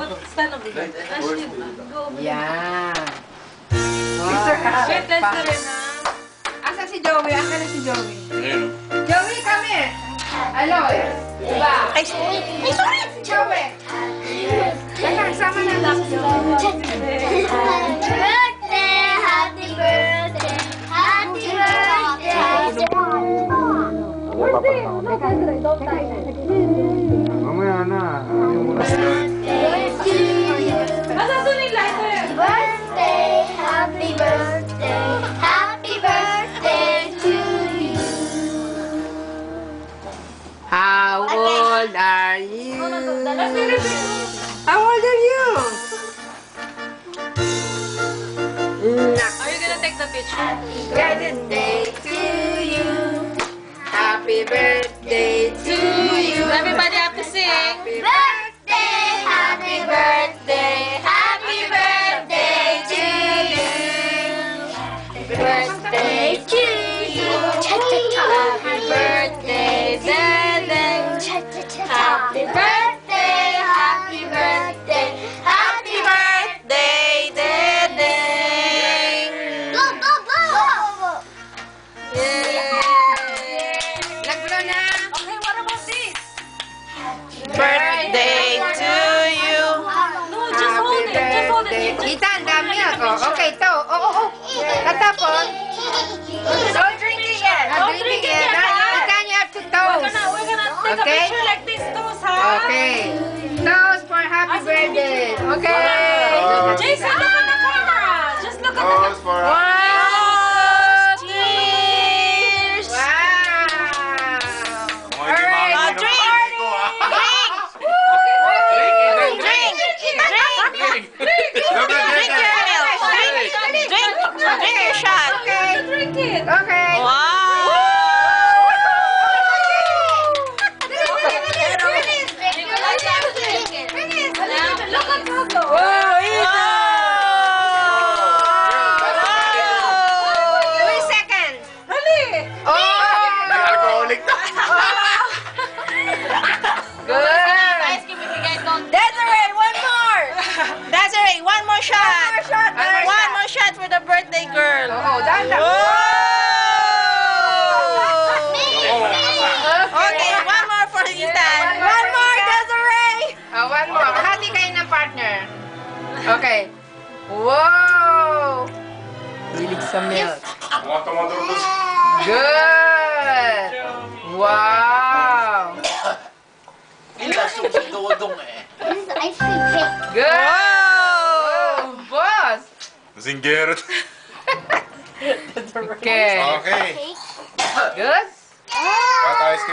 Stand up again. Yan. Shit, let's do it, ha? Asa si Joey? Asa na si Joey? Ayun. Joey, come here. Aloy. Diba? Ay, sorry! Joey. Teka, sama na lang. Birthday, happy birthday, happy birthday. Mamaya na. Birthday to you. Masasun yung lighter! Birthday, happy birthday to you. How old are you? How old are you? Are you gonna take the picture? Birthday to you. Happy birthday to you. Everybody have to sing. Birthday, happy birthday, happy birthday to you. Birthday to you. Happy birthday, Dede. Happy birthday, happy birthday, happy birthday, Dede. Go, go, go! Naglo na. Okay, what about this? Birthday to you. No, just hold it. Just hold it. Kita, ang dami ako. Okay, ito. Oo. Katapos. Don't drink it yet. Don't drink it yet. Kita, you have to toast. We're gonna take a Okay. picture like this, toast, ha? Okay. Toast for happy birthday. Okay. Jason, look at the camera. Just look at the camera. Pause for Cheers! Wow. Alright, drink! Drink your shot. Drink it. Okay. Look at Coco. Wait a second. Dali. Alcoholic na. Good. Ice cream if you guys don't. Desiree, one more. Desiree, one more shot. One more shot for the birthday girl. Oo, dahan-dahan. Okay, one more for Ethan. One more, Desiree. One more. Hati kayo ng partner. Okay. Wow! Hilig sa milk. Mga tumadurdos. Good! Wow! Ilasong si Dodong eh. This is ice cream cake. Good! Wow! Boss! Zinggero. Okay. Okay. Cake. Good? At ice cream.